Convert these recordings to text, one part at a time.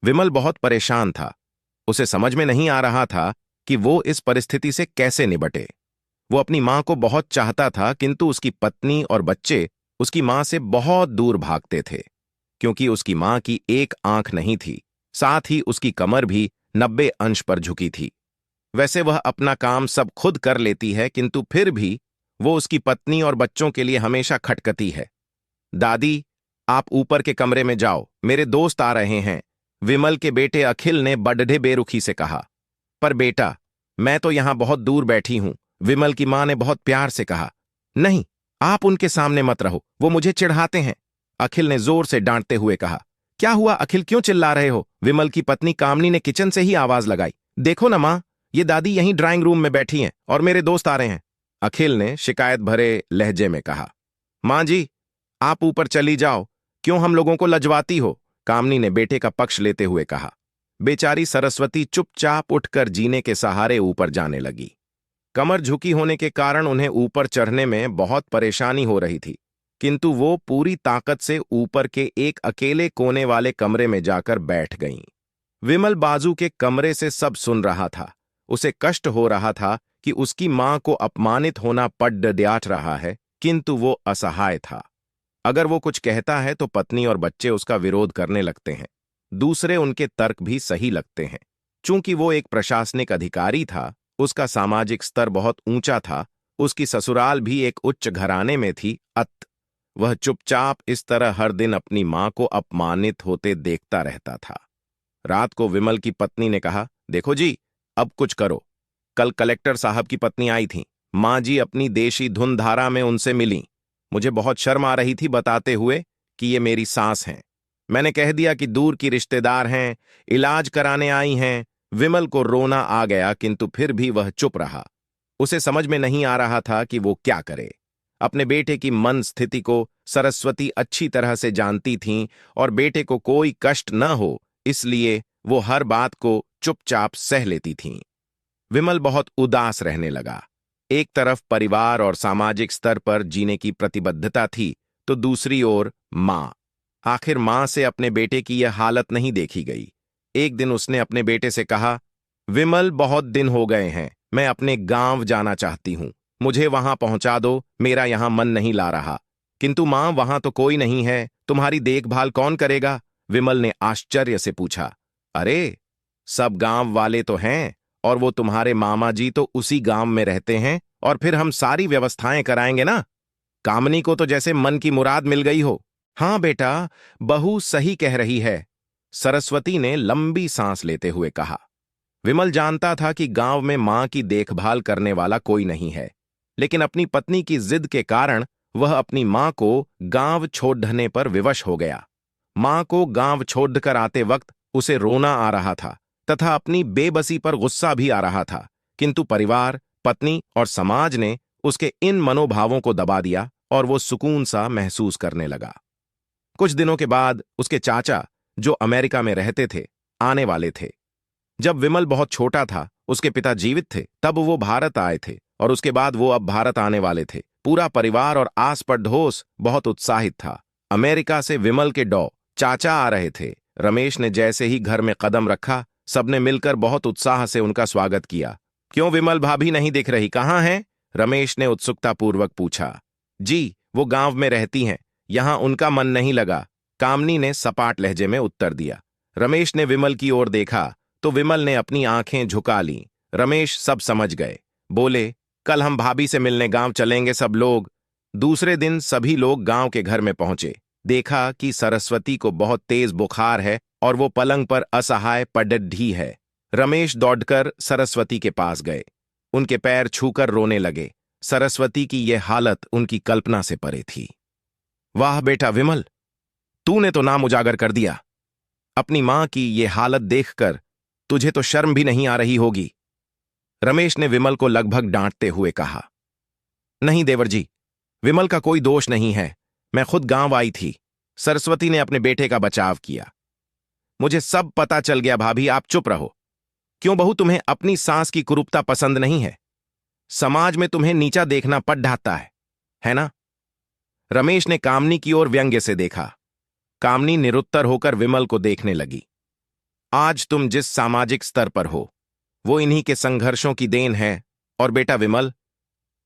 विमल बहुत परेशान था। उसे समझ में नहीं आ रहा था कि वो इस परिस्थिति से कैसे निपटे। वो अपनी मां को बहुत चाहता था, किंतु उसकी पत्नी और बच्चे उसकी मां से बहुत दूर भागते थे, क्योंकि उसकी मां की एक आंख नहीं थी, साथ ही उसकी कमर भी 90 अंश पर झुकी थी। वैसे वह अपना काम सब खुद कर लेती है, किंतु फिर भी वो उसकी पत्नी और बच्चों के लिए हमेशा खटकती है। दादी, आप ऊपर के कमरे में जाओ, मेरे दोस्त आ रहे हैं, विमल के बेटे अखिल ने बड्ढे बेरुखी से कहा। पर बेटा, मैं तो यहां बहुत दूर बैठी हूं, विमल की मां ने बहुत प्यार से कहा। नहीं, आप उनके सामने मत रहो, वो मुझे चिढ़ाते हैं, अखिल ने जोर से डांटते हुए कहा। क्या हुआ अखिल, क्यों चिल्ला रहे हो? विमल की पत्नी कामनी ने किचन से ही आवाज लगाई। देखो ना मां, ये दादी यहीं ड्राइंग रूम में बैठी हैं और मेरे दोस्त आ रहे हैं, अखिल ने शिकायत भरे लहजे में कहा। मां जी, आप ऊपर चली जाओ, क्यों हम लोगों को लजवाती हो? कामनी ने बेटे का पक्ष लेते हुए कहा। बेचारी सरस्वती चुपचाप उठकर जीने के सहारे ऊपर जाने लगी। कमर झुकी होने के कारण उन्हें ऊपर चढ़ने में बहुत परेशानी हो रही थी, किंतु वो पूरी ताकत से ऊपर के एक अकेले कोने वाले कमरे में जाकर बैठ गईं। विमल बाजू के कमरे से सब सुन रहा था। उसे कष्ट हो रहा था कि उसकी मां को अपमानित होना पड़ डांट रहा है, किंतु वो असहाय था। अगर वो कुछ कहता है तो पत्नी और बच्चे उसका विरोध करने लगते हैं। दूसरे उनके तर्क भी सही लगते हैं। चूंकि वो एक प्रशासनिक अधिकारी था, उसका सामाजिक स्तर बहुत ऊंचा था, उसकी ससुराल भी एक उच्च घराने में थी, वह चुपचाप इस तरह हर दिन अपनी मां को अपमानित होते देखता रहता था। रात को विमल की पत्नी ने कहा, देखो जी, अब कुछ करो। कल कलेक्टर साहब की पत्नी आई थी, मां जी अपनी देशी धुन धारा में उनसे मिली। मुझे बहुत शर्म आ रही थी बताते हुए कि ये मेरी सास हैं। मैंने कह दिया कि दूर की रिश्तेदार हैं, इलाज कराने आई हैं। विमल को रोना आ गया, किंतु फिर भी वह चुप रहा। उसे समझ में नहीं आ रहा था कि वो क्या करे। अपने बेटे की मन स्थिति को सरस्वती अच्छी तरह से जानती थीं और बेटे को कोई कष्ट न हो, इसलिए वो हर बात को चुपचाप सह लेती थीं। विमल बहुत उदास रहने लगा। एक तरफ परिवार और सामाजिक स्तर पर जीने की प्रतिबद्धता थी, तो दूसरी ओर मां। आखिर मां से अपने बेटे की यह हालत नहीं देखी गई। एक दिन उसने अपने बेटे से कहा, विमल, बहुत दिन हो गए हैं, मैं अपने गांव जाना चाहती हूं, मुझे वहां पहुंचा दो, मेरा यहां मन नहीं ला रहा। किंतु मां, वहां तो कोई नहीं है, तुम्हारी देखभाल कौन करेगा? विमल ने आश्चर्य से पूछा। अरे, सब गांव वाले तो हैं, और वो तुम्हारे मामा जी तो उसी गांव में रहते हैं, और फिर हम सारी व्यवस्थाएं कराएंगे ना। कामनी को तो जैसे मन की मुराद मिल गई हो। हाँ बेटा, बहू सही कह रही है, सरस्वती ने लंबी सांस लेते हुए कहा। विमल जानता था कि गांव में मां की देखभाल करने वाला कोई नहीं है, लेकिन अपनी पत्नी की जिद के कारण वह अपनी मां को गांव छोड़ने पर विवश हो गया। मां को गांव छोड़कर आते वक्त उसे रोना आ रहा था तथा अपनी बेबसी पर गुस्सा भी आ रहा था, किंतु परिवार, पत्नी और समाज ने उसके इन मनोभावों को दबा दिया और वो सुकून सा महसूस करने लगा। कुछ दिनों के बाद उसके चाचा, जो अमेरिका में रहते थे, आने वाले थे। जब विमल बहुत छोटा था, उसके पिता जीवित थे, तब वो भारत आए थे, और उसके बाद वो अब भारत आने वाले थे। पूरा परिवार और आस पड़ोस बहुत उत्साहित था। अमेरिका से विमल के चाचा आ रहे थे। रमेश ने जैसे ही घर में कदम रखा, सबने मिलकर बहुत उत्साह से उनका स्वागत किया। क्यों विमल भाभी नहीं दिख रही, कहाँ हैं? रमेश ने उत्सुकतापूर्वक पूछा। जी, वो गांव में रहती हैं, यहां उनका मन नहीं लगा, कामनी ने सपाट लहजे में उत्तर दिया। रमेश ने विमल की ओर देखा तो विमल ने अपनी आंखें झुका लीं। रमेश सब समझ गए। बोले, कल हम भाभी से मिलने गांव चलेंगे सब लोग। दूसरे दिन सभी लोग गांव के घर में पहुंचे। देखा कि सरस्वती को बहुत तेज बुखार है और वो पलंग पर असहाय पड़ढ़ी है। रमेश दौड़कर सरस्वती के पास गए, उनके पैर छूकर रोने लगे। सरस्वती की यह हालत उनकी कल्पना से परे थी। वाह बेटा विमल, तूने तो नाम उजागर कर दिया। अपनी मां की ये हालत देखकर तुझे तो शर्म भी नहीं आ रही होगी, रमेश ने विमल को लगभग डांटते हुए कहा। नहीं देवर जी, विमल का कोई दोष नहीं है, मैं खुद गांव आई थी। सरस्वती ने अपने बेटे का बचाव किया। मुझे सब पता चल गया भाभी, आप चुप रहो। क्यों बहू, तुम्हें अपनी सास की कुरूपता पसंद नहीं है? समाज में तुम्हें नीचा देखना पड़ ढाता है ना? रमेश ने कामनी की ओर व्यंग्य से देखा। कामनी निरुत्तर होकर विमल को देखने लगी। आज तुम जिस सामाजिक स्तर पर हो वो इन्हीं के संघर्षों की देन है। और बेटा विमल,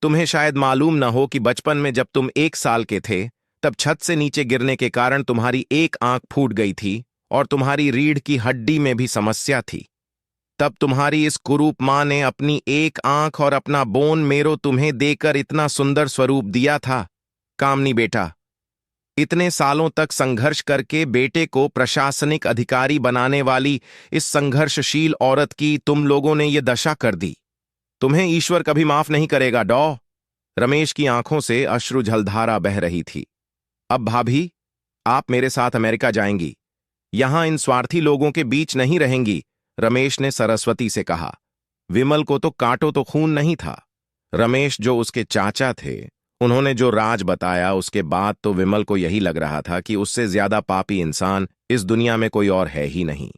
तुम्हें शायद मालूम न हो कि बचपन में जब तुम 1 साल के थे तब छत से नीचे गिरने के कारण तुम्हारी एक आंख फूट गई थी और तुम्हारी रीढ़ की हड्डी में भी समस्या थी। तब तुम्हारी इस कुरूप मां ने अपनी एक आंख और अपना बोन मेरो तुम्हें देकर इतना सुंदर स्वरूप दिया था। कामनी बेटा, इतने सालों तक संघर्ष करके बेटे को प्रशासनिक अधिकारी बनाने वाली इस संघर्षशील औरत की तुम लोगों ने ये दशा कर दी। तुम्हें ईश्वर कभी माफ नहीं करेगा डॉ। रमेश की आंखों से अश्रु जलधारा बह रही थी। अब भाभी, आप मेरे साथ अमेरिका जाएंगी, यहां इन स्वार्थी लोगों के बीच नहीं रहेंगी, रमेश ने सरस्वती से कहा। विमल को तो कांटो तो खून नहीं था। रमेश जो उसके चाचा थे, उन्होंने जो राज बताया उसके बाद तो विमल को यही लग रहा था कि उससे ज्यादा पापी इंसान इस दुनिया में कोई और है ही नहीं।